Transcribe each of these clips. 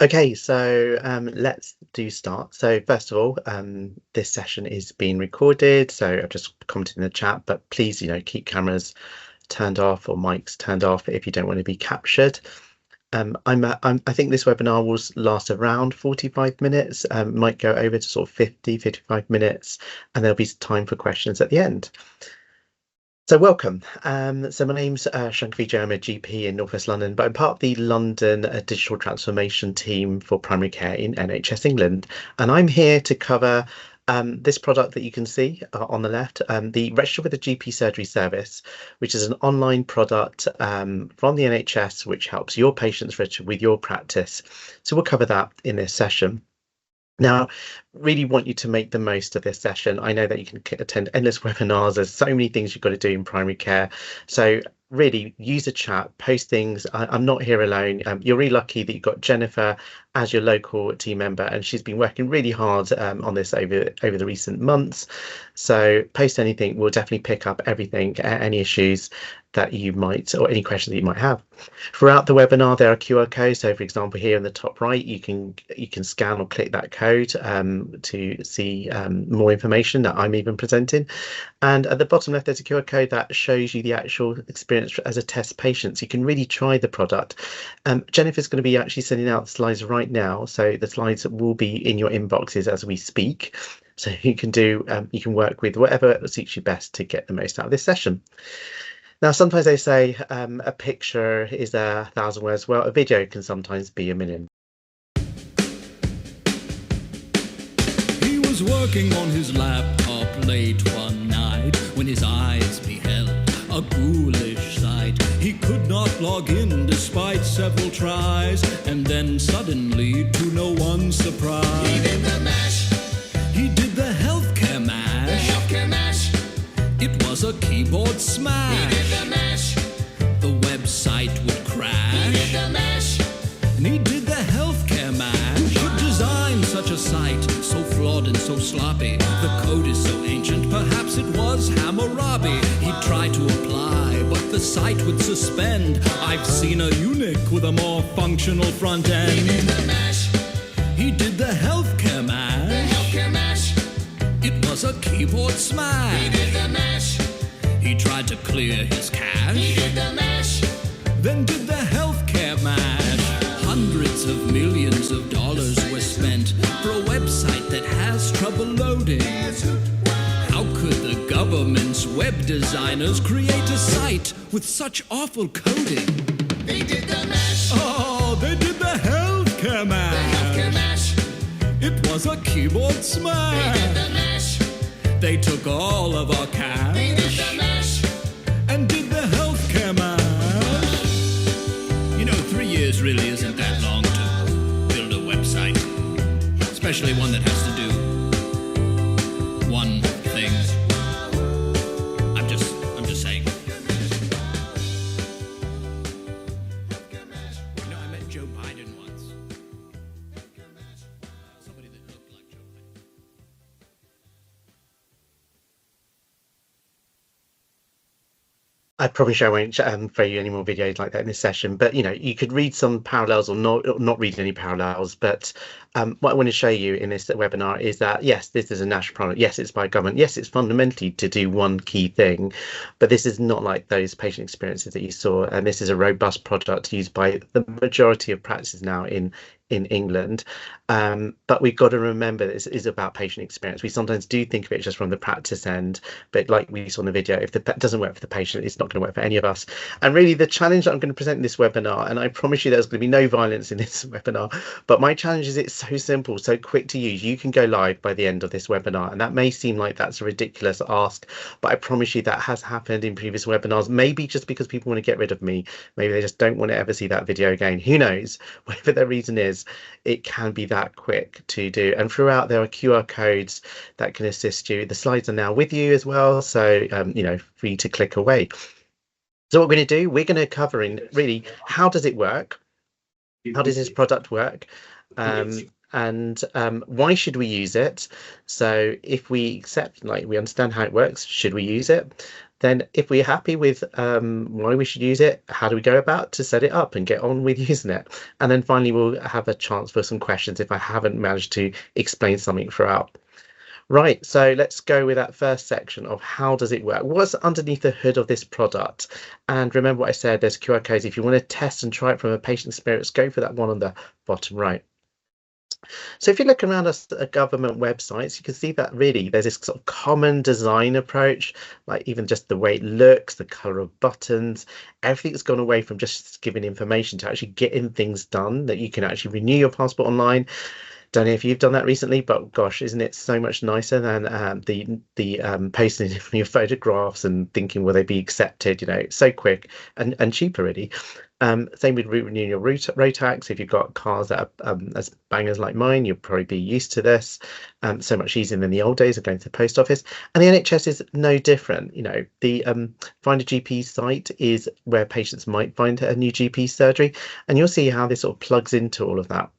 Okay, so let's do start. So first of all, this session is being recorded. So I've just commented in the chat, but please, keep cameras turned off or mics turned off if you don't want to be captured. I think this webinar will last around 45 minutes, might go over to sort of 55 minutes, and there'll be time for questions at the end. So welcome. So my name's Shankar Vijay. I'm a GP in North West London, but I'm part of the London digital transformation team for primary care in NHS England. And I'm here to cover this product that you can see on the left, the Register with a GP Surgery Service, which is an online product from the NHS, which helps your patients register with your practice. So we'll cover that in this session. Now, really want you to make the most of this session. I know that you can attend endless webinars. There's so many things you've got to do in primary care. So really use the chat, post things. I'm not here alone. You're really lucky that you've got Jennifer as your local team member, and she's been working really hard on this over the recent months. So post anything. We'll definitely pick up everything, any issues that you might, or any questions that you might have. Throughout the webinar, there are QR codes. So for example, here in the top right, you can scan or click that code to see more information that I'm even presenting. And at the bottom left, there's a QR code that shows you the actual experience as a test patient. So you can really try the product. Jennifer's going to be actually sending out the slides right now. So the slides will be in your inboxes as we speak. So you can work with whatever suits you best to get the most out of this session. Now, sometimes they say a picture is 1,000 words. Well, a video can sometimes be a million. He was working on his laptop late one night when his eyes beheld a ghoulish sight. He could not log in despite several tries, and then suddenly, to no one's surprise, he did the mash. He did the healthcare mash. The healthcare mash. It was a keyboard smash. He did the mash. The website would crash. He did the mash. And he did the healthcare mash. Could design such a site, so flawed and so sloppy. The code is so ancient, perhaps it was Hammurabi. He tried to apply, but the site would suspend. I've seen a eunuch with a more functional front end. He did the mash. He did the healthcare mash. The healthcare mash. It was a keyboard smash. He did the mash. He tried to clear his cache. He did the mash. Then did the healthcare mash. Hundreds of millions of dollars were spent for a website that has trouble loading. How could the government's web designers create a site with such awful coding? They did the mash. Oh, they did the healthcare mash. The healthcare mash. It was a keyboard smash. They did the mash. They took all of our cash. They did the mash. And did the healthcare mash. 3 years really isn't that long to build a website, especially one that has to do one thing. I'm just saying. I met Joe Biden once. Somebody that looked like Joe Biden. I promise I won't throw you any more videos like that in this session, but you could read some parallels or not read any parallels. But what I want to show you in this webinar is that yes, this is a national product. Yes, it's by government. Yes, it's fundamentally to do one key thing, but this is not like those patient experiences that you saw. And this is a robust product used by the majority of practices now in England. But we've got to remember this is about patient experience. We sometimes do think of it just from the practice end, but like we saw in the video, if that doesn't work for the patient, it's not going to work for any of us. And really the challenge that I'm going to present in this webinar, and I promise you there's going to be no violence in this webinar, but my challenge is it's so simple, so quick to use. You can go live by the end of this webinar, and that may seem like that's a ridiculous ask, but I promise you that has happened in previous webinars, maybe just because people want to get rid of me. Maybe they just don't want to ever see that video again. Who knows? Whatever their reason is, it can be that quick to do. And throughout there are QR codes that can assist you. The slides are now with you as well, so free to click away. So what we're going to do, we're going to cover in really how does it work, how does this product work? And why should we use it? So if we accept, like, we understand how it works, should we use it? Then if we're happy with why we should use it, how do we go about to set it up and get on with using it? And then finally, we'll have a chance for some questions if I haven't managed to explain something throughout. Right, so let's go with that first section of how does it work? What's underneath the hood of this product? And remember what I said, there's QR codes. If you want to test and try it from a patient experience, go for that one on the bottom right. So if you look around us at government websites, you can see that really there's this sort of common design approach, like even just the way it looks, the color of buttons, everything's gone away from just giving information to actually getting things done, that you can actually renew your passport online. Don't know if you've done that recently, but gosh, isn't it so much nicer than the posting your photographs and thinking will they be accepted? You know, so quick and cheaper, really. Same with renewing your road tax. If you've got cars that are as bangers like mine, you'll probably be used to this. So much easier than the old days of going to the post office. And the NHS is no different. You know, the Find a GP site is where patients might find a new GP surgery, and you'll see how this sort of plugs into all of that.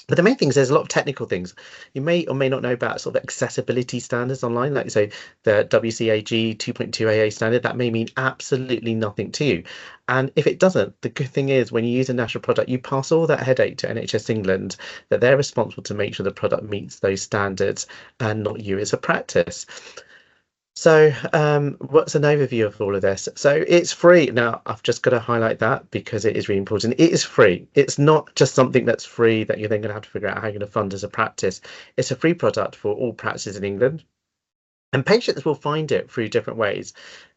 But the main thing is there's a lot of technical things. You may or may not know about sort of accessibility standards online, like so the WCAG 2.2 AA standard. That may mean absolutely nothing to you. And if it doesn't, the good thing is when you use a national product, you pass all that headache to NHS England, that they're responsible to make sure the product meets those standards and not you as a practice. So what's an overview of all of this? So it's free. Now, I've just got to highlight that because it is really important. It is free. It's not just something that's free that you're then going to have to figure out how you're going to fund as a practice. It's a free product for all practices in England. And patients will find it through different ways.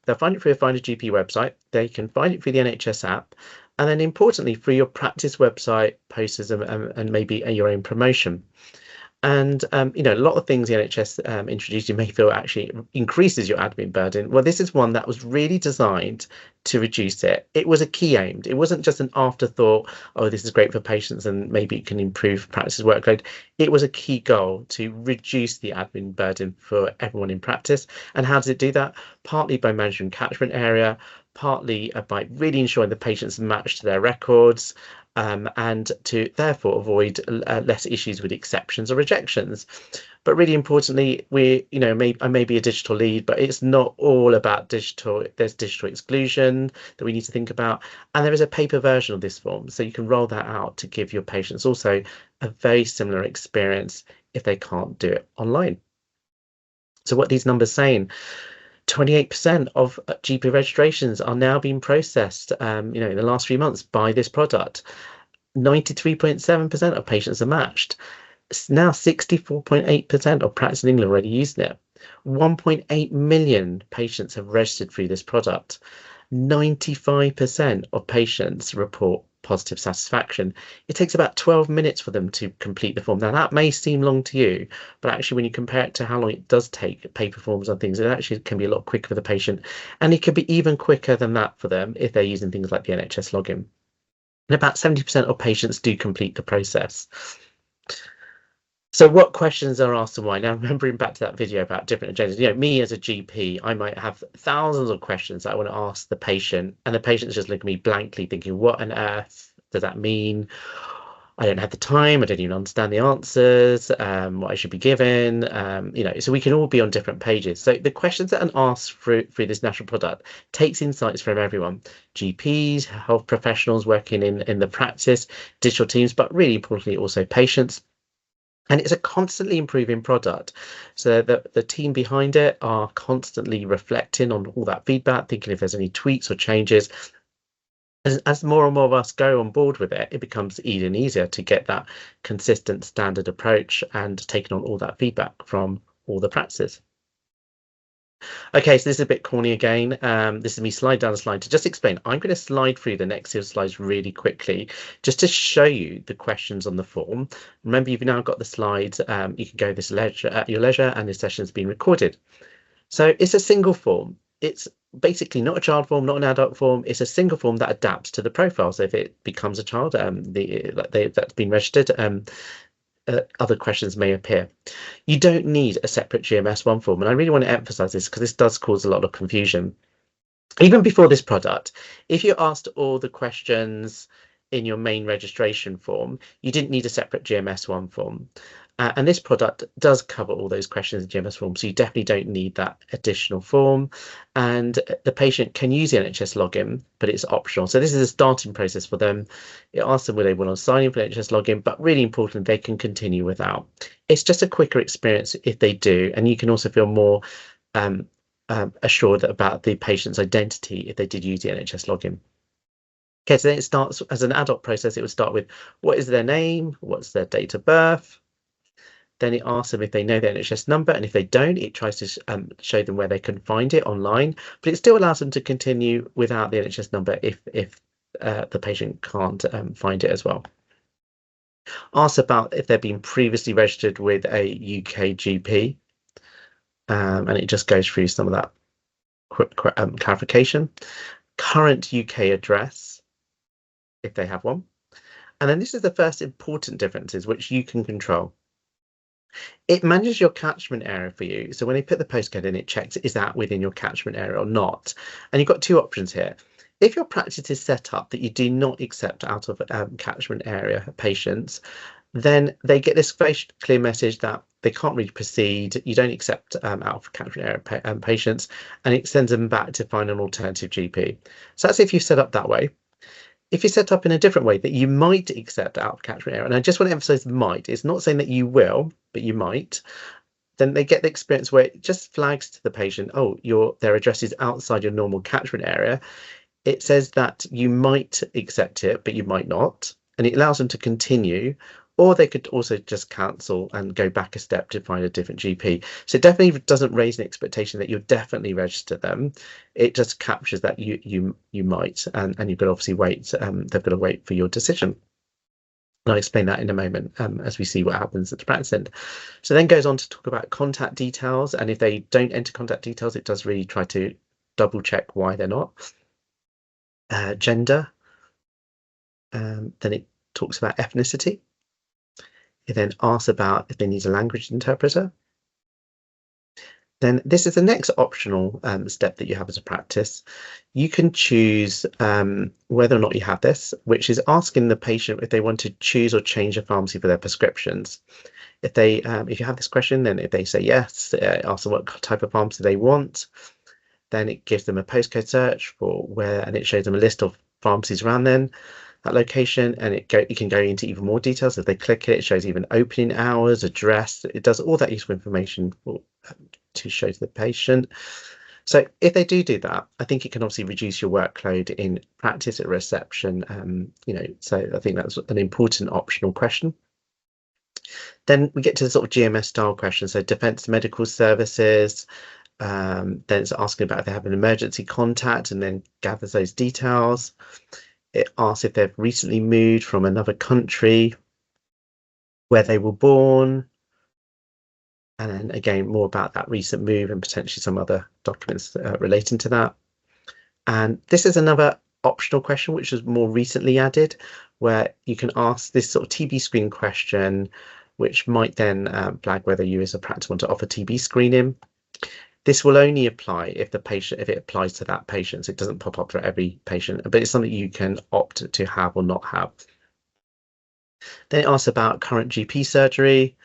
They'll find it through a Find a GP website. They can find it through the NHS app. And then importantly, through your practice website, posters, and maybe your own promotion. And you know, a lot of things the NHS introduced you may feel actually increases your admin burden. Well, this is one that was really designed to reduce it. It was a key aimed. It wasn't just an afterthought, oh, this is great for patients and maybe it can improve practice workload. It was a key goal to reduce the admin burden for everyone in practice. And how does it do that? Partly by managing catchment area, partly by really ensuring the patients match to their records, and to therefore avoid less issues with exceptions or rejections. But really importantly, I may be a digital lead, but it's not all about digital. There's digital exclusion that we need to think about, and there is a paper version of this form, so you can roll that out to give your patients also a very similar experience if they can't do it online. So what these numbers saying? 28% of GP registrations are now being processed, in the last 3 months by this product. 93.7% of patients are matched. Now 64.8% of practice in England already using it. 1.8 million patients have registered through this product. 95% of patients report positive satisfaction. It takes about 12 minutes for them to complete the form. Now, that may seem long to you, but actually when you compare it to how long it does take paper forms and things, it actually can be a lot quicker for the patient. And it could be even quicker than that for them if they're using things like the NHS login. And about 70% of patients do complete the process. So what questions are asked and why? Now, remembering back to that video about different agendas, me as a GP, I might have thousands of questions that I want to ask the patient, and the patient's just looking at me blankly thinking, what on earth does that mean? I don't have the time. I don't even understand the answers, what I should be given, so we can all be on different pages. So the questions that are asked through this national product takes insights from everyone, GPs, health professionals working in the practice, digital teams, but really importantly also patients. And it's a constantly improving product. So the team behind it are constantly reflecting on all that feedback, thinking if there's any tweaks or changes. As more and more of us go on board with it, it becomes easier and easier to get that consistent standard approach and taking on all that feedback from all the practices. Okay, so this is a bit corny again. This is me slide down the slide to just explain. I'm going to slide through the next few slides really quickly just to show you the questions on the form. Remember, you've now got the slides. You can go this at your leisure, and this session has been recorded. So it's a single form. It's basically not a child form, not an adult form. It's a single form that adapts to the profile. So if it becomes a child, that's been registered, other questions may appear. You don't need a separate GMS1 form, and I really want to emphasize this because this does cause a lot of confusion. Even before this product, if you asked all the questions in your main registration form, you didn't need a separate GMS1 form. And this product does cover all those questions in GMS form, so you definitely don't need that additional form. And the patient can use the NHS login, but it's optional. So this is a starting process for them. It asks them whether they want to sign in for NHS login, but really important, they can continue without. It's just a quicker experience if they do, and you can also feel more assured about the patient's identity if they did use the NHS login. Okay, so then it starts as an adult process. It would start with what is their name, what's their date of birth. Then it asks them if they know the NHS number, and if they don't, it tries to show them where they can find it online. But it still allows them to continue without the NHS number if the patient can't find it as well. Asks about if they've been previously registered with a UK GP, and it just goes through some of that clarification. Current UK address, if they have one. And then this is the first important differences which you can control. It manages your catchment area for you. So when you put the postcode in, it checks, is that within your catchment area or not? And you've got two options here. If your practice is set up that you do not accept out of catchment area patients, then they get this very clear message that they can't really proceed. You don't accept out of catchment area patients, and it sends them back to find an alternative GP. So that's if you set up that way. If you set up in a different way that you might accept out of catchment area, and I just want to emphasize might, it's not saying that you will, but you might, then they get the experience where it just flags to the patient, oh, their address is outside your normal catchment area. It says that you might accept it, but you might not, and it allows them to continue, or they could also just cancel and go back a step to find a different GP. So it definitely doesn't raise an expectation that you'll definitely register them. It just captures that you might, and you've got to obviously wait. They've got to wait for your decision. And I'll explain that in a moment as we see what happens at the practice end. So then goes on to talk about contact details, and if they don't enter contact details, it does really try to double check why they're not. Gender. Then it talks about ethnicity. It then asks about if they need a language interpreter. Then this is the next optional step that you have as a practice. You can choose whether or not you have this, which is asking the patient if they want to choose or change a pharmacy for their prescriptions. If you have this question, then if they say yes, ask them what type of pharmacy they want. Then it gives them a postcode search for where, and it shows them a list of pharmacies around then. That location, and you can go into even more details. If they click it, it shows even opening hours, address. It does all that useful information to show to the patient. So if they do that, I think it can obviously reduce your workload in practice at reception. So I think that's an important optional question. Then we get to the sort of GMS style questions. So defence medical services. Then it's asking about if they have an emergency contact, and then gathers those details. It asks if they've recently moved from another country, where they were born, and then again more about that recent move and potentially some other documents relating to that. And this is another optional question which was more recently added, where you can ask this sort of TB screen question, which might then flag whether you as a practice want to offer TB screening. This will only apply if it applies to that patient. So it doesn't pop up for every patient, but it's something you can opt to have or not have. Then it asks about current GP surgery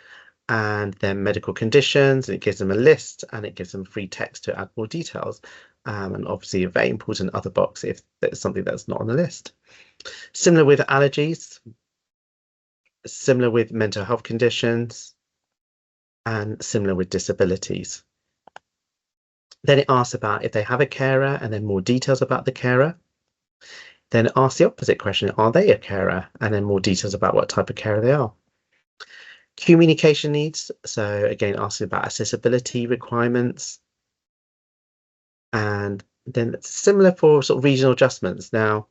and their medical conditions, and it gives them a list, and it gives them free text to add more details. And obviously a very important other box if there's something that's not on the list. Similar with allergies, similar with mental health conditions, and similar with disabilities. Then it asks about if they have a carer, and then more details about the carer. Then it asks the opposite question, are they a carer? And then more details about what type of carer they are. Communication needs, so again asking about accessibility requirements. And then it's similar for sort of regional adjustments. Now,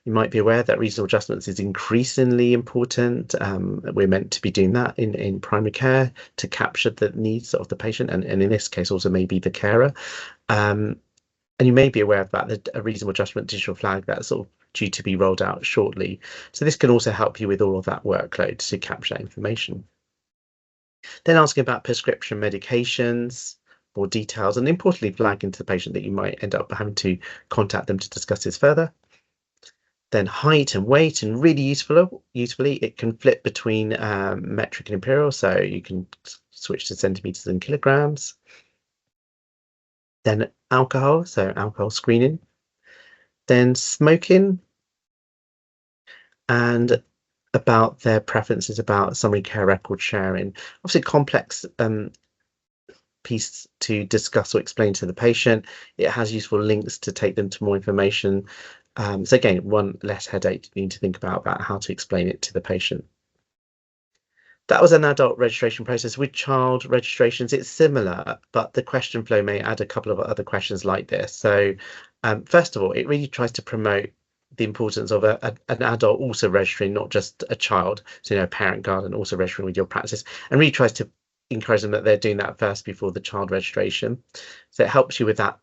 you might be aware that regional adjustments is increasingly important. We're meant to be doing that in primary care to capture the needs of the patient, and in this case also maybe the carer. And you may be aware of that, a reasonable adjustment digital flag that's sort of due to be rolled out shortly. So this can also help you with all of that workload to capture that information. Then asking about prescription medications, more details, and importantly flagging to the patient that you might end up having to contact them to discuss this further. Then height and weight, and really usefully, it can flip between metric and imperial, so you can switch to centimeters and kilograms. Then alcohol, so alcohol screening. Then smoking, and about their preferences about summary care record sharing. Obviously, complex piece to discuss or explain to the patient. It has useful links to take them to more information. So again, one less headache you need to think about how to explain it to the patient. That was an adult registration process. With child registrations, it's similar, but the question flow may add a couple of other questions like this. So first of all, it really tries to promote the importance of an adult also registering, not just a child. So, a parent guardian also registering with your practice, and really tries to encourage them that they're doing that first before the child registration. So it helps you with that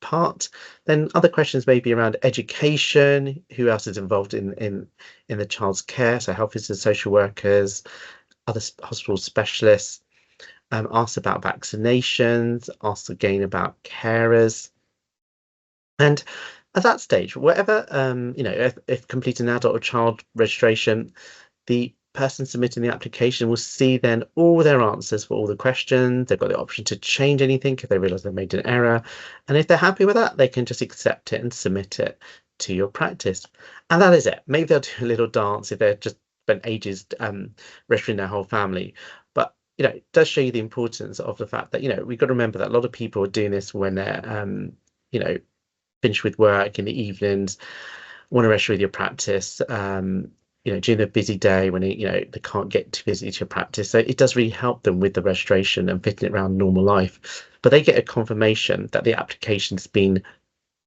part. Then other questions may be around education, who else is involved in the child's care, so health visitors, social workers, other hospital specialists. Ask about vaccinations, ask again about carers. And at that stage, whatever, if completing adult or child registration, the person submitting the application will see then all their answers for all the questions. They've got the option to change anything if they realise they've made an error. And if they're happy with that, they can just accept it and submit it to your practice. And that is it. Maybe they'll do a little dance if they're just spent ages registering their whole family. But, it does show you the importance of the fact that, we've got to remember that a lot of people are doing this when they're, finished with work in the evenings, want to register with your practice, during the busy day when they can't get too busy to your practice. So it does really help them with the registration and fitting it around normal life. But they get a confirmation that the application's been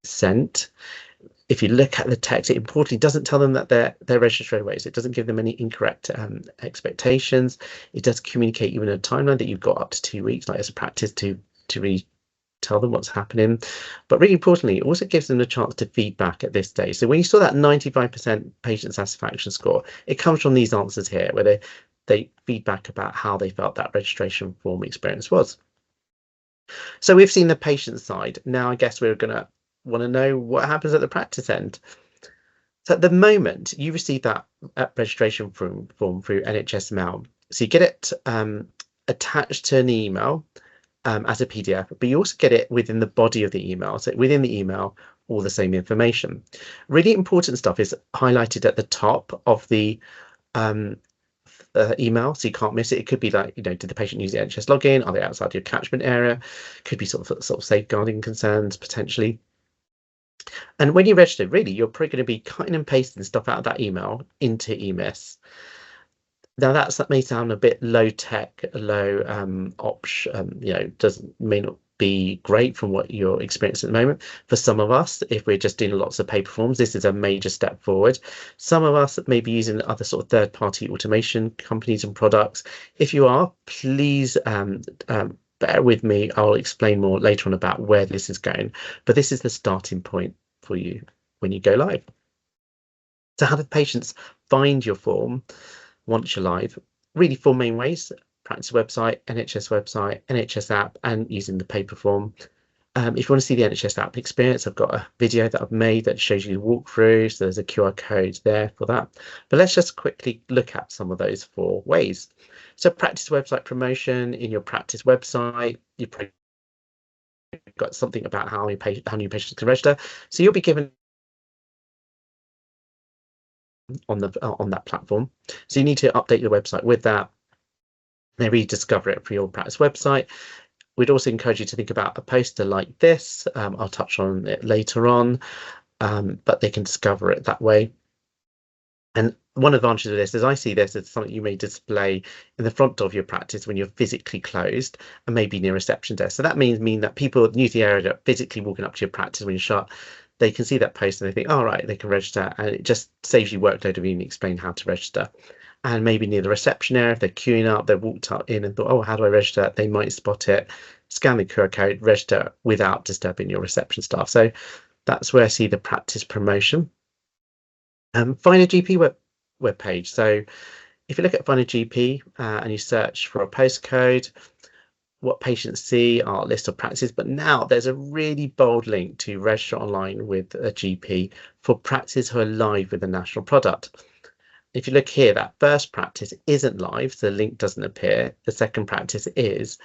sent. If you look at the text, it importantly doesn't tell them that they're registered straight away. So it doesn't give them any incorrect expectations. It does communicate you in a timeline that you've got up to 2 weeks, like as a practice, to really tell them what's happening. But really importantly, it also gives them the chance to feedback at this stage. So when you saw that 95% patient satisfaction score, it comes from these answers here, where they feedback about how they felt that registration form experience was. So we've seen the patient side. Now I guess we're going to want to know what happens at the practice end. So at the moment, you receive that registration form through NHS Mail. So you get it attached to an email as a PDF, but you also get it within the body of the email. So within the email, all the same information. Really important stuff is highlighted at the top of the email, so you can't miss it. It could be like, did the patient use the NHS login? Are they outside your catchment area? Could be sort of safeguarding concerns potentially. And when you register, really, you're probably going to be cutting and pasting stuff out of that email into EMIS. Now that may sound a bit low tech, low option, may not be great from what you're experiencing at the moment. For some of us, if we're just doing lots of paper forms, this is a major step forward. Some of us may be using other sort of third-party automation companies and products. If you are, please bear with me. I'll explain more later on about where this is going, but this is the starting point for you when you go live. So how do patients find your form once you're live? Really 4 main ways: practice website, NHS app, and using the paper form. If you want to see the NHS app experience, I've got a video that I've made that shows you the walkthrough, so there's a QR code there for that. But let's just quickly look at some of those 4 ways. So practice website promotion. In your practice website, you've probably got something about how new patients can register. So you'll be given on that platform. So you need to update your website with that. Maybe discover it for your practice website. We'd also encourage you to think about a poster like this. I'll touch on it later on, but they can discover it that way. And one advantage of this is I see this as something you may display in the front of your practice when you're physically closed and maybe near reception desk. So that mean that people new to the area that are physically walking up to your practice when you're shut, they can see that post and they think, all right, they can register, and it just saves you workload of even explaining how to register. And maybe near the reception area, if they're queuing up, they walked up in and thought, oh, how do I register? They might spot it, scan the QR code, register without disturbing your reception staff. So that's where I see the practice promotion. Find a GP web page. So if you look at Find a GP and you search for a postcode, what patients see are a list of practices, but now there's a really bold link to register online with a GP for practices who are live with a national product. If you look here, that first practice isn't live, so the link doesn't appear. The second practice is.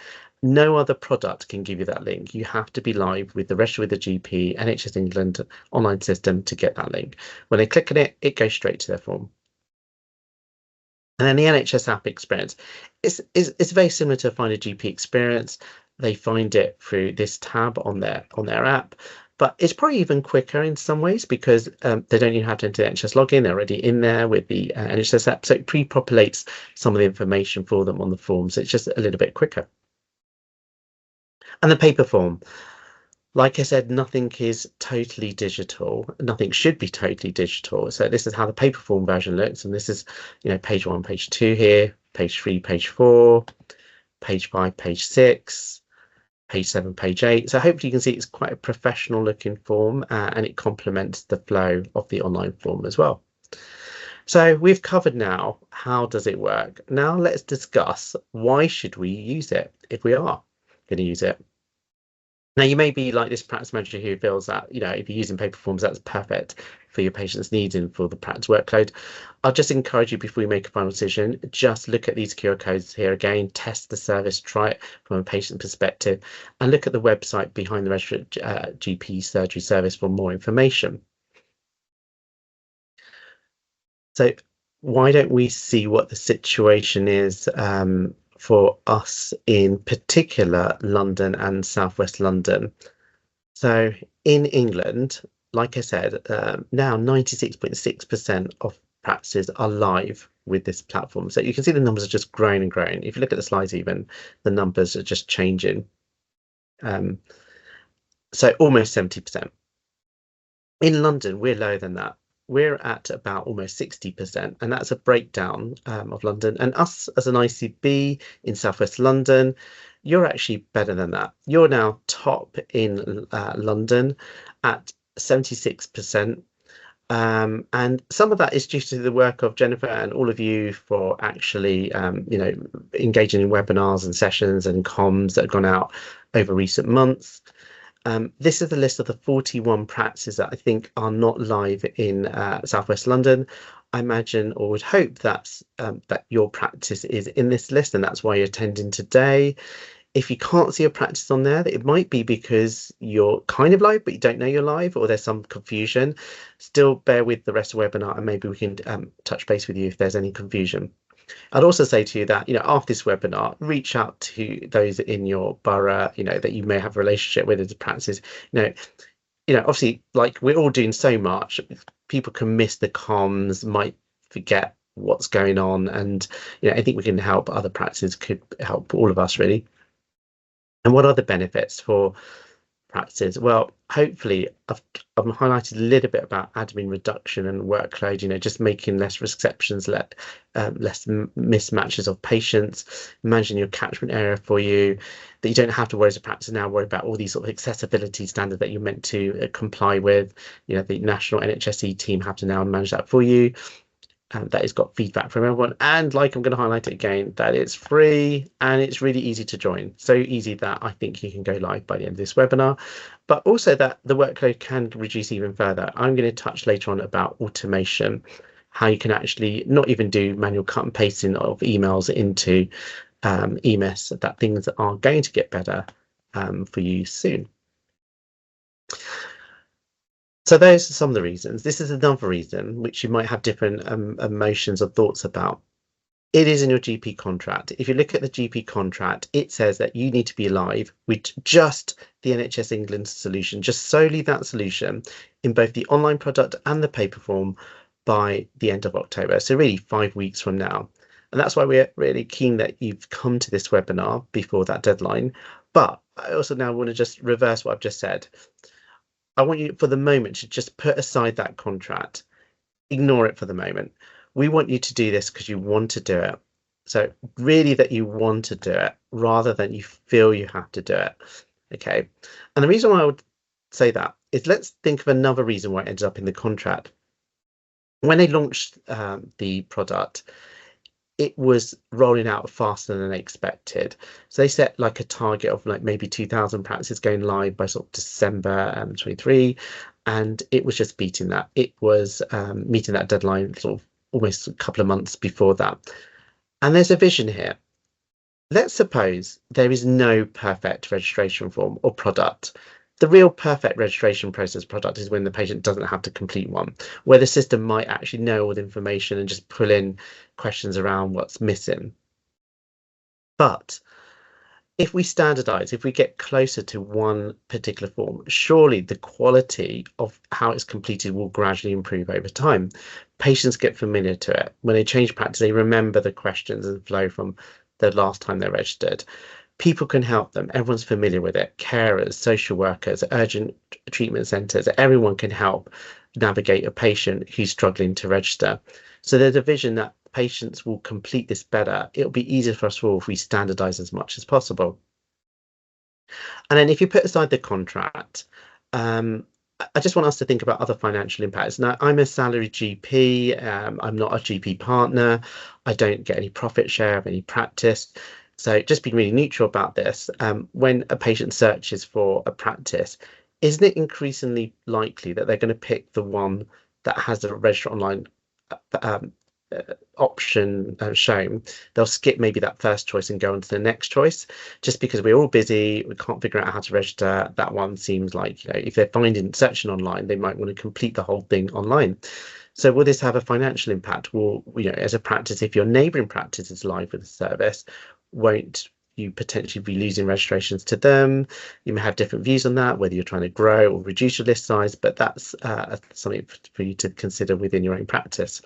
No other product can give you that link. You have to be live with the Register with the GP, NHS England online system to get that link. When they click on it, it goes straight to their form. And then the NHS app experience is very similar to Find a GP experience. They find it through this tab on their app, but it's probably even quicker in some ways because they don't even have to enter the NHS login. They're already in there with the NHS app, so it pre-populates some of the information for them on the form, so it's just a little bit quicker. And the paper form, like I said, nothing is totally digital. Nothing should be totally digital. So this is how the paper form version looks. And this is, page 1, page 2 here, page 3, page 4, page 5, page 6, page 7, page 8. So hopefully you can see it's quite a professional looking form and it complements the flow of the online form as well. So we've covered now, how does it work? Now let's discuss why should we use it if we are going to use it. Now, you may be like this practice manager who feels that, if you're using paper forms, that's perfect for your patient's needs and for the practice workload. I'll just encourage you before you make a final decision, just look at these QR codes here again, test the service, try it from a patient perspective, and look at the website behind the registered GP surgery service for more information. So why don't we see what the situation is for us in particular London and Southwest London. So in England, like I said, now 96.6% of practices are live with this platform. So you can see the numbers are just growing and growing. If you look at the slides even, the numbers are just changing. So almost 70%. In London, we're lower than that. We're at about almost 60%, and that's a breakdown of London. And us as an ICB in Southwest London, you're actually better than that. You're now top in London at 76%. And some of that is due to the work of Jennifer and all of you for actually, engaging in webinars and sessions and comms that have gone out over recent months. This is the list of the 41 practices that I think are not live in Southwest London. I imagine or would hope that your practice is in this list and that's why you're attending today. If you can't see a practice on there, it might be because you're kind of live, but you don't know you're live, or there's some confusion. Still bear with the rest of the webinar and maybe we can touch base with you if there's any confusion. I'd also say to you that, after this webinar, reach out to those in your borough, that you may have a relationship with as practices. Obviously, like we're all doing so much, people can miss the comms, might forget what's going on. And, I think we can help other practices, could help all of us really. And what are the benefits for practices? Well, hopefully I've highlighted a little bit about admin reduction and workload, just making less receptions, less mismatches of patients, managing your catchment area for you, that you don't have to worry as a practice now, worry about all these sort of accessibility standards that you're meant to comply with. The national NHSE team have to now manage that for you. That has got feedback from everyone, and like I'm going to highlight it again, that it's free and it's really easy to join. So easy that I think you can go live by the end of this webinar, but also that the workload can reduce even further. I'm going to touch later on about automation, how you can actually not even do manual cut and pasting of emails into EMIS, that things are going to get better for you soon. So those are some of the reasons. This is another reason which you might have different emotions or thoughts about. It is in your GP contract. If you look at the GP contract, it says that you need to be live with just the NHS England solution, just solely that solution in both the online product and the paper form by the end of October. So really 5 weeks from now. And that's why we're really keen that you've come to this webinar before that deadline. But I also now want to just reverse what I've just said. I want you for the moment to just put aside that contract, ignore it for the moment. We want you to do this because you want to do it. So really that you want to do it rather than you feel you have to do it. Okay. And the reason why I would say that is let's think of another reason why it ended up in the contract. When they launched the product, it was rolling out faster than they expected. So they set like a target of like maybe 2,000 practices going live by sort of December 23, and it was just beating that. It was meeting that deadline sort of almost a couple of months before that. And there's a vision here. Let's suppose there is no perfect registration form or product. The real perfect registration process product is when the patient doesn't have to complete one, where the system might actually know all the information and just pull in questions around what's missing. But if we standardize, if we get closer to one particular form, surely the quality of how it's completed will gradually improve over time. Patients get familiar to it. When they change practice, they remember the questions and flow from the last time they registered. People can help them. Everyone's familiar with it. Carers, social workers, urgent treatment centres, everyone can help navigate a patient who's struggling to register. So there's a vision that patients will complete this better. It'll be easier for us all if we standardise as much as possible. And then if you put aside the contract, I just want us to think about other financial impacts. Now, I'm a salaried GP. I'm not a GP partner. I don't get any profit share of any practice. So just being really neutral about this, when a patient searches for a practice, isn't it increasingly likely that they're going to pick the one that has a register online option shown? They'll skip maybe that first choice and go on to the next choice, just because we're all busy, we can't figure out how to register. That one seems like, if they're finding searching online, they might want to complete the whole thing online. So will this have a financial impact? Well, as a practice, if your neighbouring practice is live with the service, won't you potentially be losing registrations to them? You may have different views on that, whether you're trying to grow or reduce your list size, but that's something for you to consider within your own practice.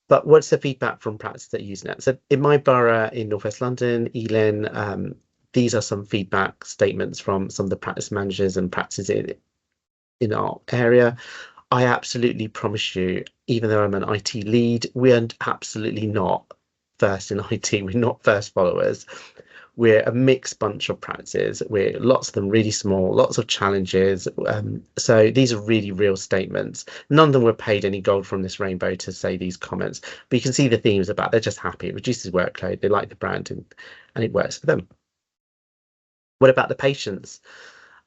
But what's the feedback from practices that are using it? So in my borough in Northwest London, Ealing, these are some feedback statements from some of the practice managers and practices in our area. I absolutely promise you, even though I'm an IT lead, we are absolutely not first in IT. We're not first followers. We're a mixed bunch of practices. We're lots of them really small, lots of challenges. So these are really real statements. None of them were paid any gold from this rainbow to say these comments, but you can see the themes about they're just happy. It reduces workload. They like the brand and it works for them. What about the patients?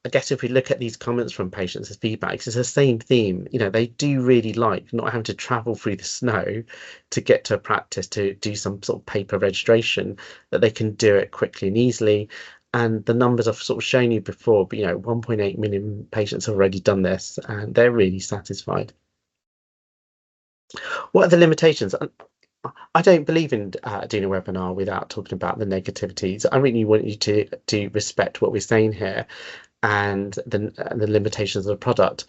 I guess if we look at these comments from patients as feedback, it's the same theme. They do really like not having to travel through the snow to get to a practice to do some sort of paper registration, that they can do it quickly and easily. And the numbers I've sort of shown you before, but 1.8 million patients have already done this and they're really satisfied. What are the limitations? I don't believe in doing a webinar without talking about the negativities. I really want you to respect what we're saying here and the limitations of the product.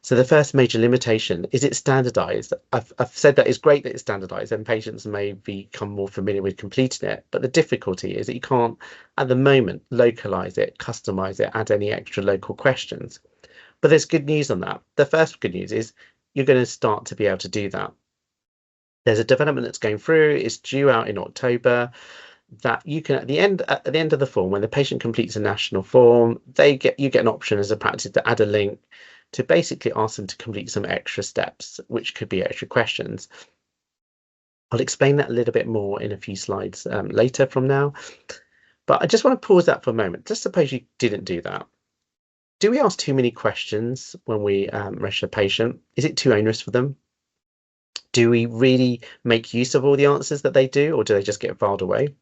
So the first major limitation is it's standardized. I've said that it's great that it's standardized and patients may become more familiar with completing it, but the difficulty is that you can't at the moment localize it, customize it, add any extra local questions. But there's good news on that. The first good news is you're going to start to be able to do that. There's a development that's going through, it's due out in October, that you can at the end of the form, when the patient completes a national form, you get an option as a practice to add a link to basically ask them to complete some extra steps, which could be extra questions. I'll explain that a little bit more in a few slides later from now, but I just want to pause that for a moment. Just suppose you didn't do that. Do we ask too many questions when we register a patient? Is it too onerous for them? Do we really make use of all the answers that they do, or do they just get filed away?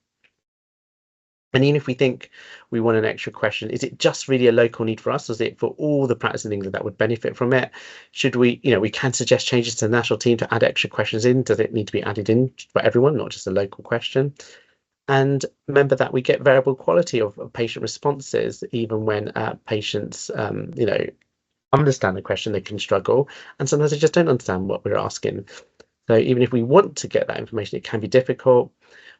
And even if we think we want an extra question, is it just really a local need for us? Or is it for all the practice in England that would benefit from it? Should we, we can suggest changes to the national team to add extra questions in. Does it need to be added in for everyone, not just a local question? And remember that we get variable quality of patient responses, even when patients, understand the question, they can struggle. And sometimes they just don't understand what we're asking. So even if we want to get that information, it can be difficult.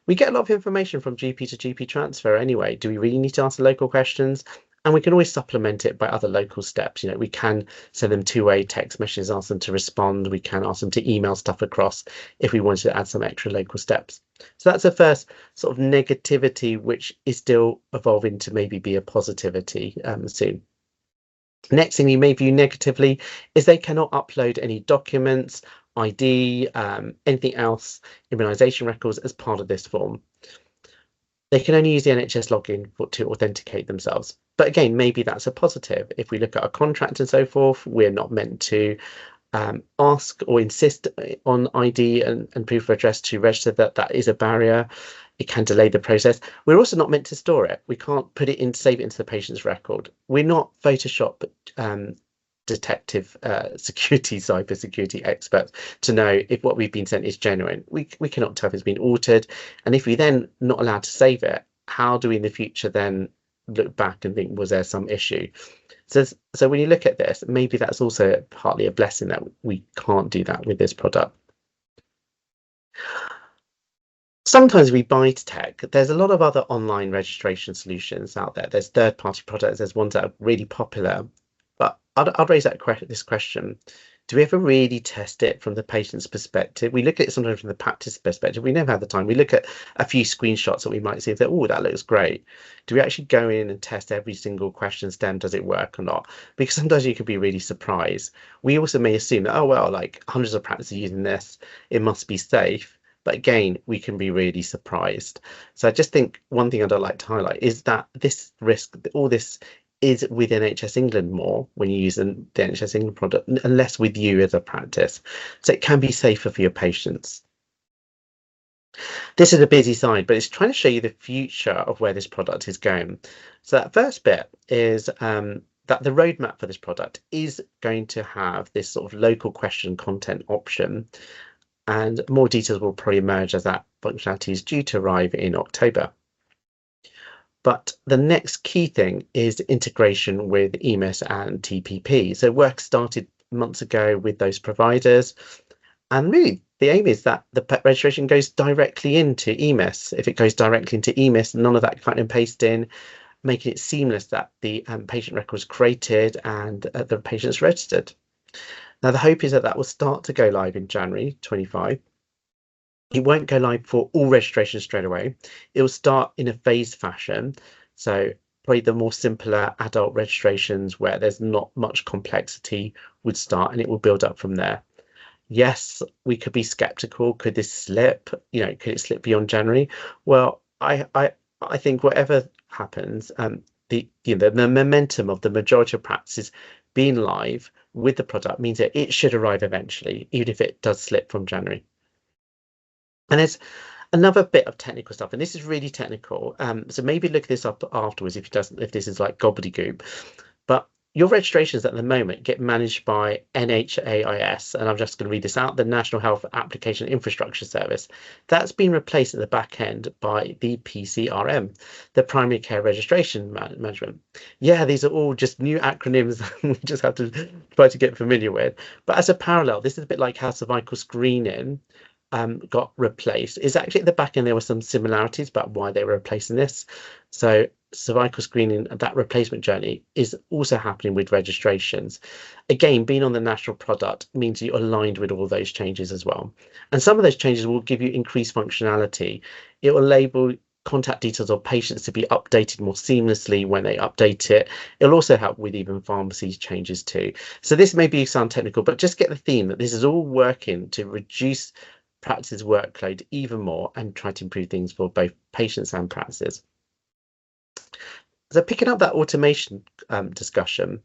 We get a lot of information from GP to GP transfer anyway. Do we really need to ask the local questions? And we can always supplement it by other local steps. We can send them two-way text messages, ask them to respond. We can ask them to email stuff across if we wanted to add some extra local steps. So that's the first sort of negativity, which is still evolving to maybe be a positivity soon. Next thing you may view negatively is they cannot upload any documents ID, anything else, immunisation records as part of this form. They can only use the NHS login to authenticate themselves. But again, maybe that's a positive. If we look at our contract and so forth, we're not meant to ask or insist on ID and proof of address to register. That is a barrier. It can delay the process. We're also not meant to store it. We can't put it in, save it into the patient's record. We're not Photoshop detective security, cyber security experts to know if what we've been sent is genuine. We cannot tell if it's been altered. And if we then not allowed to save it, how do we in the future then look back and think, was there some issue? So when you look at this, maybe that's also partly a blessing that we can't do that with this product. Sometimes we buy tech. There's a lot of other online registration solutions out there. There's third-party products. There's ones that are really popular. But I'd raise this question. Do we ever really test it from the patient's perspective? We look at it sometimes from the practice perspective. We never have the time. We look at a few screenshots that we might see and say, oh, that looks great. Do we actually go in and test every single question stem? Does it work or not? Because sometimes you can be really surprised. We also may assume that, oh, well, like hundreds of practices using this, it must be safe. But again, we can be really surprised. So I just think one thing I'd like to highlight is that this risk, all this is with NHS England more when you use the NHS England product, and less with you as a practice. So it can be safer for your patients. This is a busy slide, but it's trying to show you the future of where this product is going. So that first bit is that the roadmap for this product is going to have this sort of local question content option, and more details will probably emerge as that functionality is due to arrive in October. But the next key thing is integration with EMIS and TPP. So work started months ago with those providers. And really, the aim is that the registration goes directly into EMIS. If it goes directly into EMIS, none of that cut and paste in, making it seamless that the patient record is created and the patient's registered. Now, the hope is that that will start to go live in January 25. It won't go live for all registrations straight away. It will start in a phased fashion. So probably the more simpler adult registrations where there's not much complexity would start, and it will build up from there. Yes, we could be skeptical. Could this slip? Could it slip beyond January? Well, I think whatever happens, the momentum of the majority of practices being live with the product means that it should arrive eventually, even if it does slip from January. And there's another bit of technical stuff, and this is really technical. So maybe look this up afterwards if this is like gobbledygook. But your registrations at the moment get managed by NHAIS, and I'm just going to read this out, the National Health Application Infrastructure Service. That's been replaced at the back end by the PCRM, the Primary Care Registration Management. Yeah, these are all just new acronyms we just have to try to get familiar with. But as a parallel, this is a bit like how cervical screening got replaced. Is actually at the back end there were some similarities about why they were replacing this. So cervical screening, that replacement journey is also happening with registrations. Again, being on the national product means you're aligned with all those changes as well. And some of those changes will give you increased functionality. It will label contact details of patients to be updated more seamlessly when they update it. It'll also help with even pharmacy changes too. So this may sound technical, but just get the theme that this is all working to reduce practices workload even more and try to improve things for both patients and practices. So picking up that automation discussion,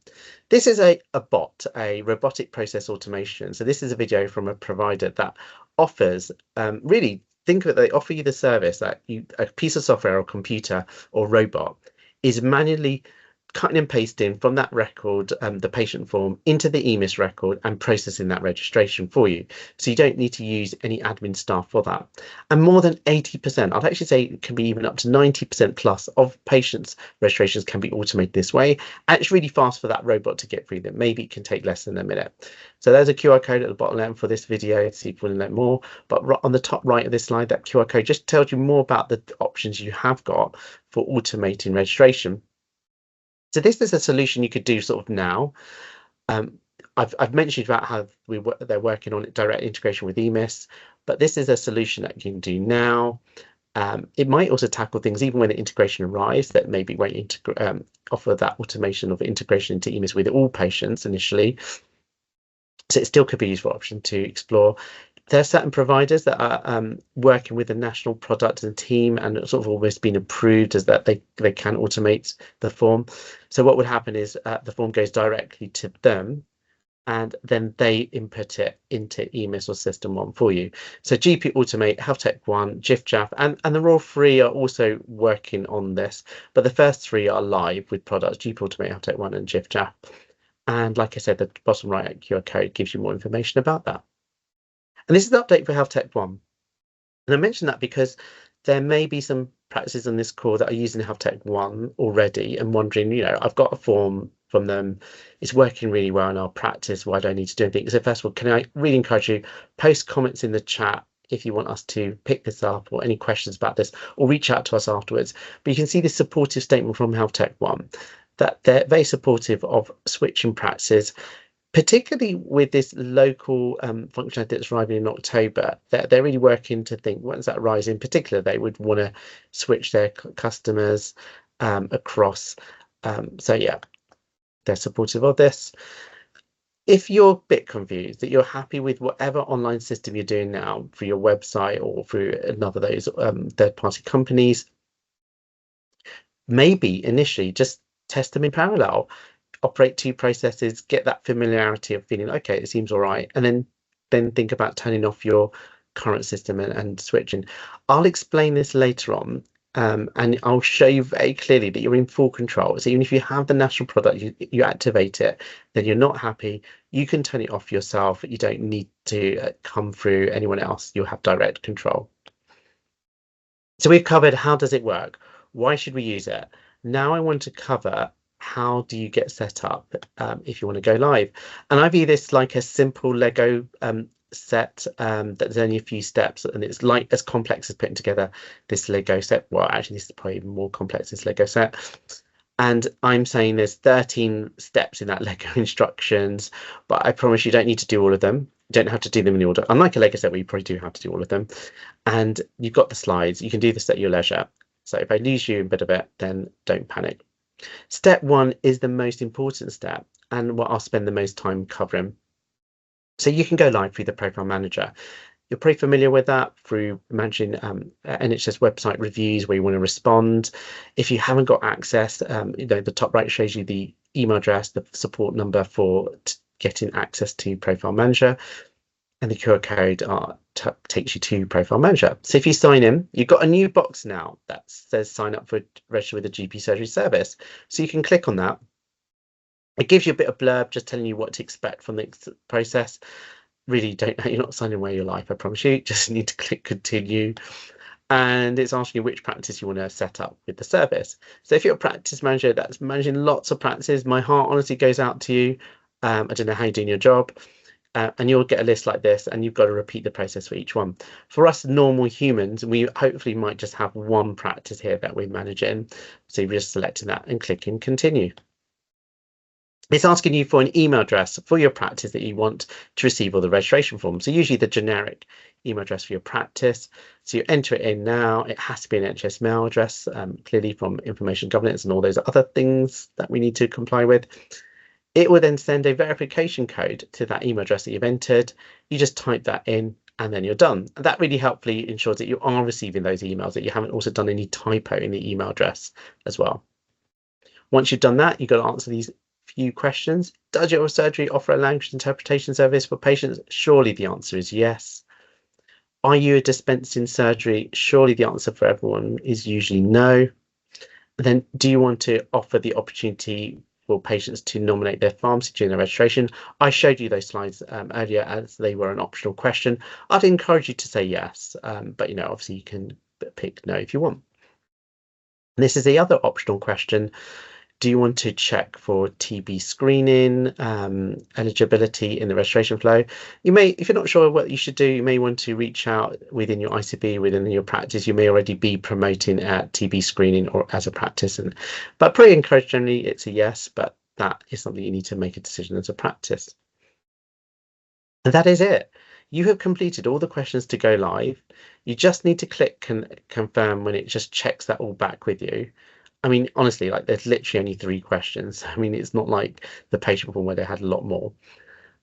this is a bot, a robotic process automation. So this is a video from a provider that offers, really think of it, they offer you the service that a piece of software or computer or robot is manually cutting and pasting from that record, the patient form into the EMIS record and processing that registration for you. So you don't need to use any admin staff for that. And more than 80%, I'd actually say it can be even up to 90% plus of patients' registrations can be automated this way. And it's really fast for that robot to get through them. Maybe it can take less than a minute. So there's a QR code at the bottom left for this video to see if you want to know more. But on the top right of this slide, that QR code just tells you more about the options you have got for automating registration. So this is a solution you could do sort of now. I've mentioned about how they're working on direct integration with EMIS, but this is a solution that you can do now. It might also tackle things even when the integration arrives that maybe won't offer that automation of integration into EMIS with all patients initially. So it still could be a useful option to explore. There are certain providers that are working with a national product and team and it's sort of almost been approved as that they can automate the form. So what would happen is the form goes directly to them and then they input it into EMIS or System 1 for you. So GP Automate, Health Tech 1, JIF and the Raw 3 are also working on this, but the first three are live with products, GP Automate, Health Tech 1 and JIF. And like I said, the bottom right QR code gives you more information about that. And this is the update for Health Tech 1. And I mention that because there may be some practices on this call that are using Health Tech 1 already and wondering, I've got a form from them, it's working really well in our practice, why do I need to do anything? So first of all, can I really encourage you, post comments in the chat if you want us to pick this up or any questions about this, or reach out to us afterwards. But you can see this supportive statement from Health Tech 1, that they're very supportive of switching practices, particularly with this local functionality that's arriving in October. They're really working to think, once that arrives, in particular, they would want to switch their customers across. So yeah, they're supportive of this. If you're a bit confused, that you're happy with whatever online system you're doing now for your website or through another of those third-party companies, maybe initially just test them in parallel, operate two processes, get that familiarity of feeling, okay, it seems all right, and then think about turning off your current system and switching. I'll explain this later on, and I'll show you very clearly that you're in full control. So even if you have the national product, you activate it, then you're not happy, you can turn it off yourself. You don't need to come through anyone else. You'll have direct control. So we've covered how does it work? Why should we use it? Now I want to cover how do you get set up if you want to go live. And I view this like a simple Lego set that's only a few steps, and it's like as complex as putting together this Lego set. Well, actually, this is probably even more complex, this Lego set. And I'm saying there's 13 steps in that Lego instructions, but I promise you don't need to do all of them. You don't have to do them in order. Unlike a Lego set where you probably do have to do all of them. And you've got the slides. You can do this at your leisure. So if I lose you in a bit of it, then don't panic. Step 1 is the most important step and what I'll spend the most time covering. So you can go live through the Profile Manager. You're pretty familiar with that through managing NHS website reviews where you want to respond. If you haven't got access, the top right shows you the email address, the support number for getting access to Profile Manager, and the QR code takes you to Profile Manager. So if you sign in, you've got a new box now that says sign up for register with a GP surgery service. So you can click on that. It gives you a bit of blurb just telling you what to expect from the process. Really you're not signing away your life, I promise you. Just need to click continue. And it's asking you which practice you want to set up with the service. So if you're a practice manager that's managing lots of practices, my heart honestly goes out to you. I don't know how you're doing your job. And you'll get a list like this and you've got to repeat the process for each one. For us normal humans, we hopefully might just have one practice here that we're managing. So you're just selecting that and clicking continue. It's asking you for an email address for your practice that you want to receive all the registration forms. So usually the generic email address for your practice. So you enter it in now. It has to be an NHS mail address, clearly from information governance and all those other things that we need to comply with. It will then send a verification code to that email address that you've entered. You just type that in and then you're done. And that really helpfully ensures that you are receiving those emails, that you haven't also done any typo in the email address as well. Once you've done that, you've got to answer these few questions. Does your surgery offer a language interpretation service for patients? Surely the answer is yes. Are you a dispensing surgery? Surely the answer for everyone is usually no. Then do you want to offer the opportunity for patients to nominate their pharmacy during their registration? I showed you those slides earlier as they were an optional question. I'd encourage you to say yes, but obviously you can pick no if you want. This is the other optional question. Do you want to check for TB screening eligibility in the registration flow? You may, if you're not sure what you should do, you may want to reach out within your ICB, within your practice. You may already be promoting TB screening or as a practice, but pretty encouraged generally it's a yes, but that is something you need to make a decision as a practice. And that is it. You have completed all the questions to go live. You just need to click confirm when it just checks that all back with you. I mean, honestly, like there's literally only 3 questions. I mean, it's not like the patient form where they had a lot more.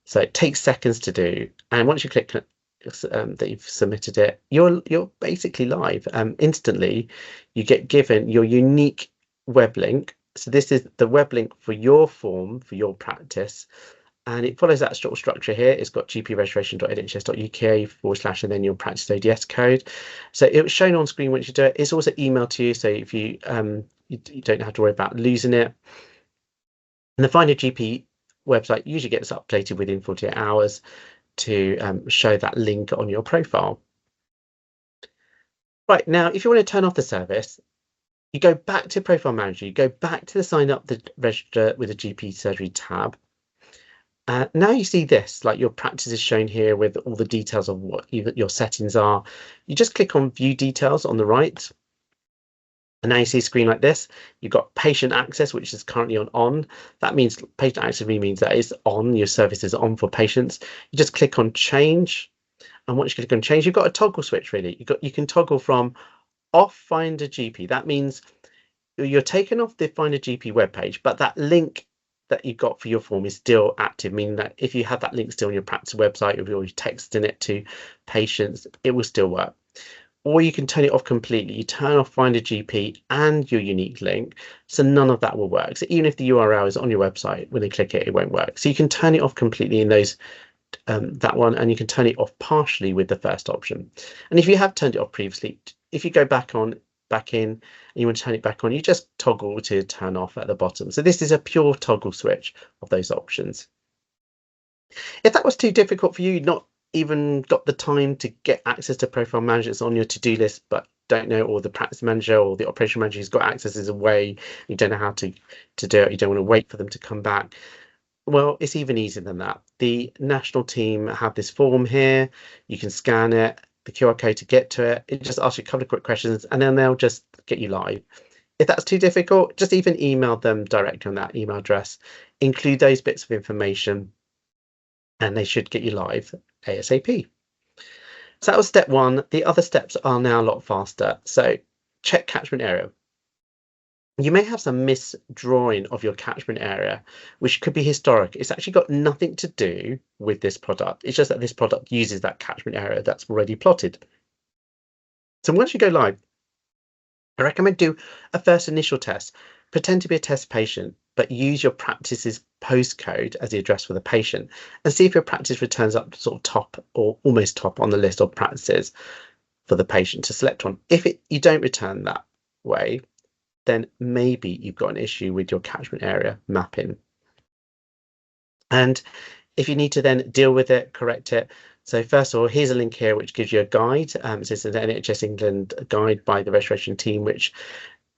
So it takes seconds to do. And once you click that you've submitted it, you're basically live. Instantly, you get given your unique web link. So this is the web link for your form, for your practice. And it follows that sort of structure here. It's got gpregistration.nhs.uk / and then your practice ODS code. So it was shown on screen once you do it. It's also emailed to you, so if you you don't have to worry about losing it. And the Find a GP website usually gets updated within 48 hours to show that link on your profile. Right, now, if you want to turn off the service, you go back to Profile Manager, you go back to the Sign Up the Register with a GP Surgery tab. Now you see this, like your practice is shown here with all the details of what your settings are. You just click on View Details on the right. And now you see a screen like this. You've got patient access, which is currently on. That means patient access really means that is on, your service is on for patients. You just click on change. And once you click on change, you've got a toggle switch really. You can toggle from off Find a GP. That means you're taken off the Find a GP webpage, but that link that you've got for your form is still active, meaning that if you have that link still on your practice website, or you're texting it to patients, it will still work. Or you can turn it off completely. You turn off Find a GP and your unique link, so none of that will work. So even if the URL is on your website, when they click it, it won't work. So you can turn it off completely in those that one, and you can turn it off partially with the first option. And if you have turned it off previously, if you go back in and you want to turn it back on, you just toggle to turn off at the bottom. So this is a pure toggle switch of those options. If that was too difficult for you, not even got the time to get access to Profile Manager, it's on your to-do list, but don't know, or the practice manager or the operation manager who's got access is away, you don't know how to do it, you don't want to wait for them to come back. Well, it's even easier than that. The national team have this form here. You can scan it, the QR code to get to it. It just asks you a couple of quick questions, and then they'll just get you live. If that's too difficult, just even email them directly on that email address. Include those bits of information, and they should get you live ASAP. So that was step one. The other steps are now a lot faster. So check catchment area. You may have some misdrawing of your catchment area, which could be historic. It's actually got nothing to do with this product. It's just that this product uses that catchment area that's already plotted. So once you go live, I recommend do a first initial test. Pretend to be a test patient, but use your practice's postcode as the address for the patient, and see if your practice returns up sort of top or almost top on the list of practices for the patient to select on. If you don't return that way, then maybe you've got an issue with your catchment area mapping. And if you need to then deal with it, correct it. So first of all, here's a link here which gives you a guide. So it's an NHS England guide by the registration team, which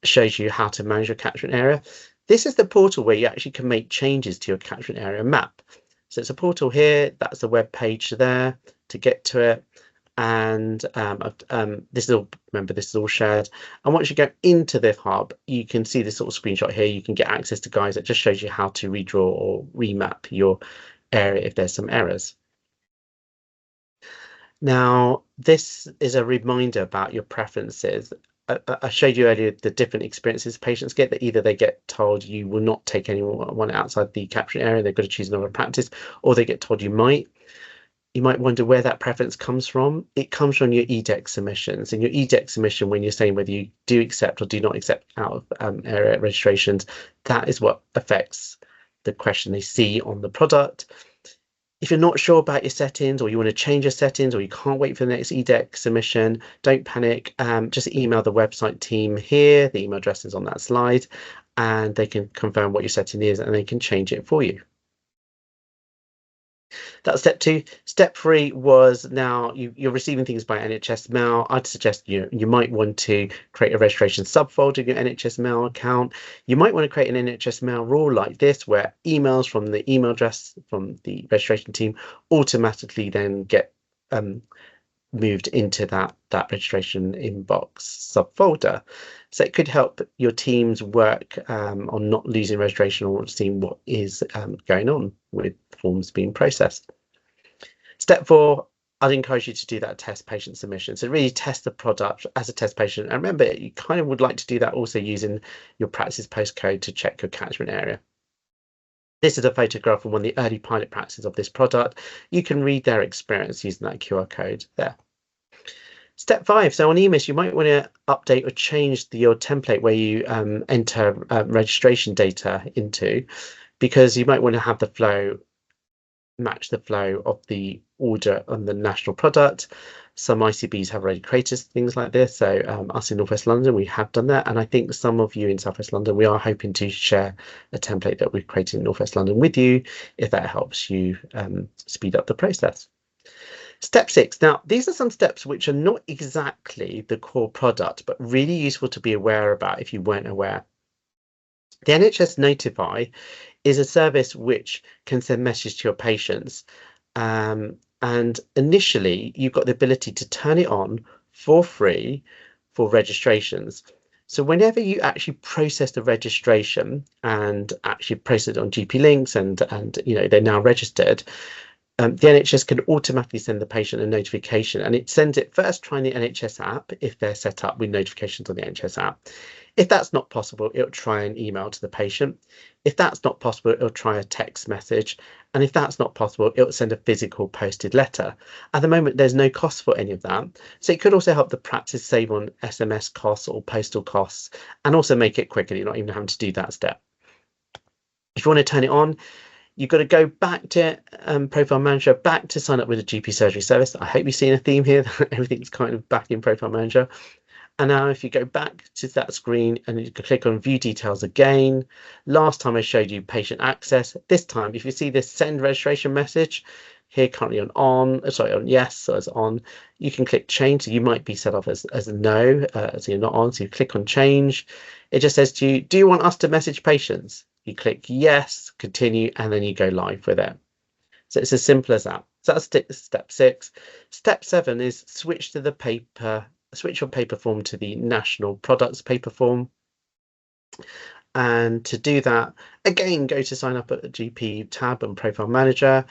shows you how to manage your catchment area. This is the portal where you actually can make changes to your catchment area map. So it's a portal here, that's the web page there to get to it. And this is all, remember, this is all shared. And once you go into the hub, you can see this sort of screenshot here. You can get access to guides that just shows you how to redraw or remap your area if there's some errors. Now, this is a reminder about your preferences. I showed you earlier the different experiences patients get, that either they get told you will not take anyone outside the catchment area, they've got to choose another practice, or they get told you might. You might wonder where that preference comes from. It comes from your EDEC submissions. And your EDEC submission, when you're saying whether you do accept or do not accept out of area registrations, that is what affects the question they see on the product. If you're not sure about your settings, or you want to change your settings, or you can't wait for the next EDEC submission, don't panic. Just email the website team here. The email address is on that slide, and they can confirm what your setting is, and they can change it for you. That's step two. Step three was, now you're receiving things by NHS Mail. I'd suggest you might want to create a registration subfolder in your NHS Mail account. You might want to create an NHS Mail rule like this, where emails from the email address from the registration team automatically then get moved into that registration inbox subfolder. So it could help your teams work on not losing registration, or seeing what is going on with forms being processed. Step four, I'd encourage you to do that test patient submission. So really test the product as a test patient. And remember, you kind of would like to do that also using your practice postcode to check your catchment area. This is a photograph from one of the early pilot practices of this product. You can read their experience using that QR code there. Step 5. So on EMIS, you might want to update or change your template where you enter registration data into, because you might want to have the flow match the flow of the order on the national product. Some ICBs have already created things like this. So us in North West London, we have done that. And I think some of you in South West London, we are hoping to share a template that we've created in North West London with you, if that helps you speed up the process. Step 6. Now, these are some steps which are not exactly the core product, but really useful to be aware about if you weren't aware. The NHS Notify is a service which can send messages to your patients. And initially, you've got the ability to turn it on for free for registrations. So whenever you actually process the registration and actually process it on GP links and they're now registered, the NHS can automatically send the patient a notification, and it sends it first trying the NHS app if they're set up with notifications on the NHS app. If that's not possible, it'll try an email to the patient. If that's not possible, it'll try a text message. And if that's not possible, it'll send a physical posted letter. At the moment, there's no cost for any of that. So it could also help the practice save on SMS costs or postal costs, and also make it quicker. You're not even having to do that step. If you want to turn it on, you've got to go back to Profile Manager, back to sign up with a GP surgery service. I hope you've seen a theme here. Everything's kind of back in Profile Manager. And now if you go back to that screen and you can click on view details again, last time I showed you patient access. This time, if you see this send registration message here currently on yes, so it's on, you can click change. So you might be set up as a no, so you're not on. So you click on change. It just says to you, do you want us to message patients? You click yes, continue, and then you go live with it. So it's as simple as that. So that's step 6. Step 7 is switch your paper form to the national products paper form. And to do that, again, go to sign up at the GP tab and Profile Manager.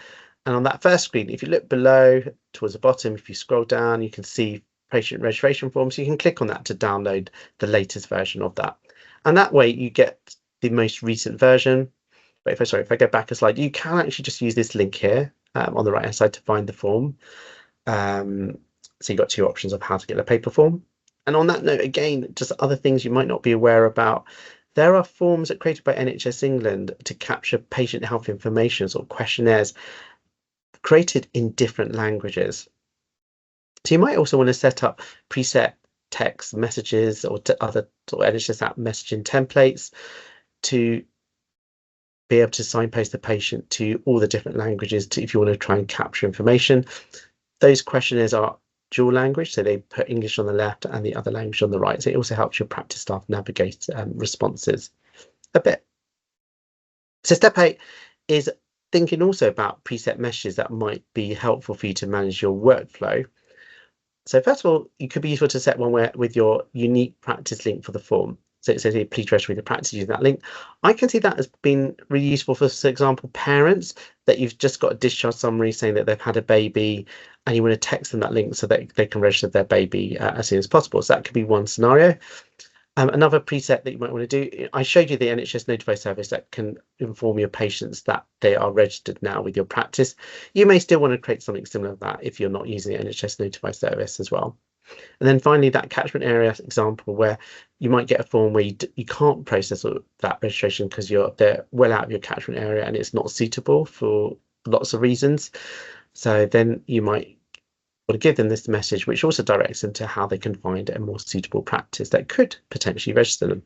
And on that first screen, if you look below towards the bottom, if you scroll down, you can see patient registration form. So you can click on that to download the latest version of that. And that way you get the most recent version. But if I go back a slide, you can actually just use this link here on the right hand side to find the form. So you've got 2 options of how to get the paper form. And on that note, again, just other things you might not be aware about. There are forms that are created by NHS England to capture patient health information or questionnaires created in different languages. So you might also want to set up preset text messages or other sort of NHS app messaging templates to be able to signpost the patient to all the different languages if you want to try and capture information. Those questionnaires are dual language, so they put English on the left and the other language on the right. So it also helps your practice staff navigate responses a bit. So step 8 is thinking also about preset messages that might be helpful for you to manage your workflow. So first of all, it could be useful to set one with your unique practice link for the form. So it says here, please register with your practice using that link. I can see that has been really useful for example, parents that you've just got a discharge summary saying that they've had a baby and you want to text them that link so that they can register their baby as soon as possible. So that could be one scenario. Another preset that you might want to do, I showed you the NHS Notify service that can inform your patients that they are registered now with your practice. You may still want to create something similar to that if you're not using the NHS Notify service as well. And then finally, that catchment area example where you might get a form where you can't process that registration because they're well out of your catchment area and it's not suitable for lots of reasons. So then you might want to give them this message, which also directs them to how they can find a more suitable practice that could potentially register them.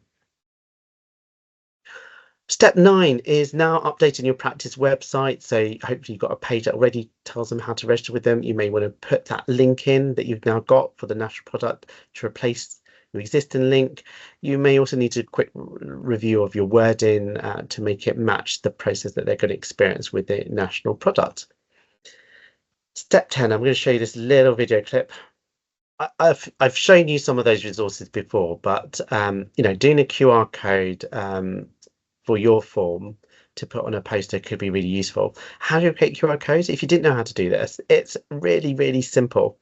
Step 9 is now updating your practice website. So hopefully you've got a page that already tells them how to register with them. You may want to put that link in that you've now got for the national product to replace your existing link. You may also need a quick review of your wording to make it match the process that they're going to experience with the national product. Step 10, I'm going to show you this little video clip. I've shown you some of those resources before, but doing a QR code for your form to put on a poster could be really useful. How do you create QR codes? If you didn't know how to do this, it's really, really simple.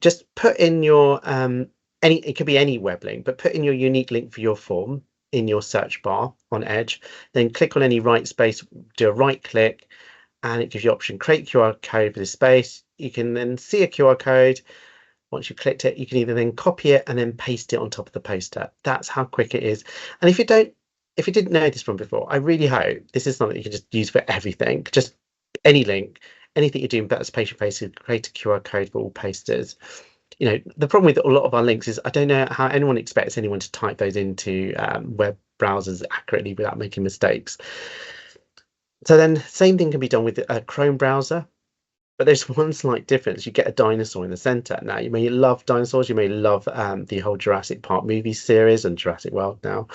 Just put in your it could be any web link, but put in your unique link for your form. in your search bar on Edge, then click on any right space, do a right click, and it gives you option create QR code for this space. You can then see a QR code. Once you've clicked it, you can either then copy it and then paste it on top of the poster. That's how quick it is. And if you didn't know this from before, I really hope this is something you can just use for everything. Just any link, anything you're doing better as patient facing, create a QR code for all posters. You know, the problem with a lot of our links is I don't know how anyone expects anyone to type those into web browsers accurately without making mistakes. So then same thing can be done with a Chrome browser. But there's one slight difference. You get a dinosaur in the center. Now, you may love dinosaurs. You may love the whole Jurassic Park movie series and Jurassic World now.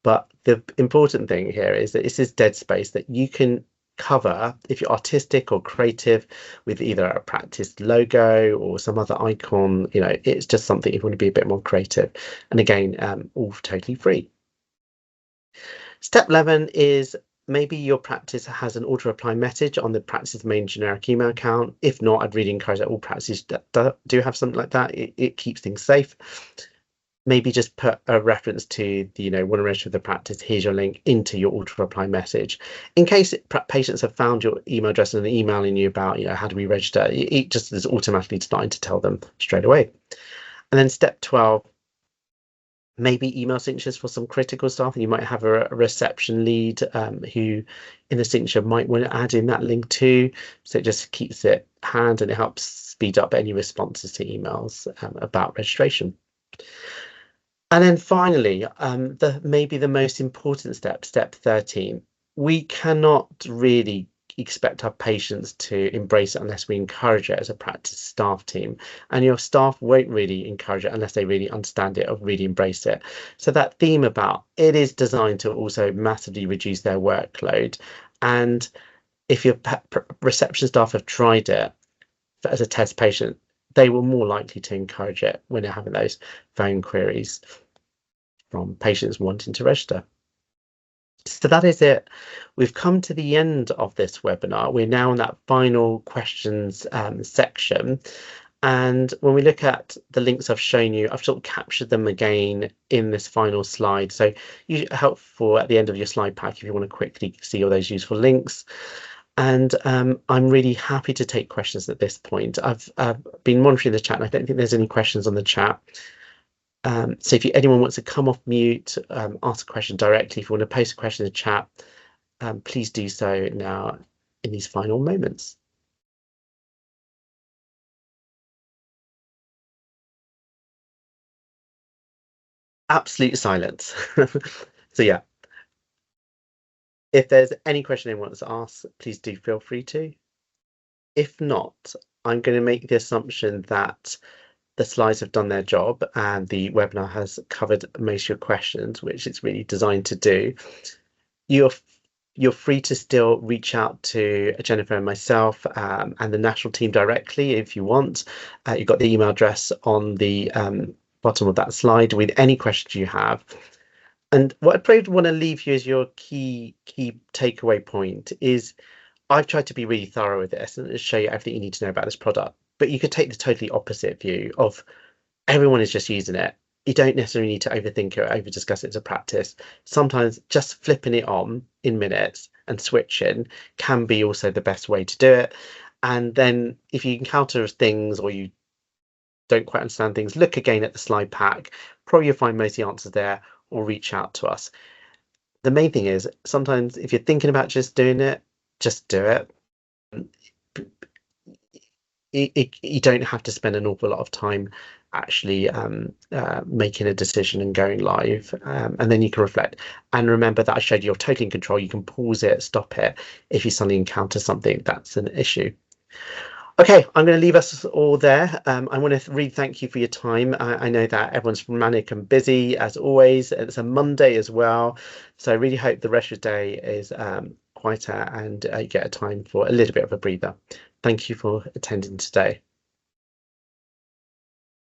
But the important thing here is that this is dead space that you can cover if you're artistic or creative with either a practice logo or some other icon. You know, it's just something if you want to be a bit more creative. And again, all totally free. Step 11 is maybe your practice has an auto reply message on the practice's main generic email account. If not, I'd really encourage that all practices that do have something like that. It keeps things safe. Maybe just put a reference to the, want to register with the practice, here's your link, into your auto reply message. In case patients have found your email address and are emailing you about, how do we register, it just is automatically designed to tell them straight away. And then step 12, maybe email signatures for some critical staff, and you might have a reception lead who in the signature might want to add in that link too, so it just keeps it hand and it helps speed up any responses to emails about registration. And then finally, maybe the most important step, step 13, we cannot really expect our patients to embrace it unless we encourage it as a practice staff team, and your staff won't really encourage it unless they really understand it or really embrace it. So that theme about it is designed to also massively reduce their workload, and if your reception staff have tried it as a test patient, they were more likely to encourage it when they're having those phone queries from patients wanting to register. So that is it. We've come to the end of this webinar. We're now in that final questions section. And when we look at the links I've shown you, I've sort of captured them again in this final slide. So helpful at the end of your slide pack if you want to quickly see all those useful links. And I'm really happy to take questions at this point. I've been monitoring the chat and I don't think there's any questions on the chat. So if anyone wants to come off mute, ask a question directly, if you want to post a question in the chat, please do so now in these final moments. Absolute silence. So yeah, if there's any question anyone wants to ask, please do feel free to. If not, I'm going to make the assumption that the slides have done their job and the webinar has covered most of your questions, which it's really designed to do. You're free to still reach out to Jennifer and myself and the national team directly if you want. You've got the email address on the bottom of that slide with any questions you have. And what I probably want to leave you as your key takeaway point is I've tried to be really thorough with this and show you everything you need to know about this product. But you could take the totally opposite view of everyone is just using it. You don't necessarily need to overthink it or over discuss it as a practice. Sometimes just flipping it on in minutes and switching can be also the best way to do it. And then if you encounter things or you don't quite understand things, look again at the slide pack. Probably you'll find most of the answers there, or reach out to us. The main thing is sometimes if you're thinking about just doing it, just do it. You don't have to spend an awful lot of time actually making a decision and going live, and then you can reflect and remember that I showed you you're totally in control. You can pause it, stop it if you suddenly encounter something that's an issue. Okay, I'm going to leave us all there. I want to really thank you for your time. I know that everyone's manic and busy as always. It's a Monday as well, so I really hope the rest of the day is quieter and you get a time for a little bit of a breather. Thank you for attending today.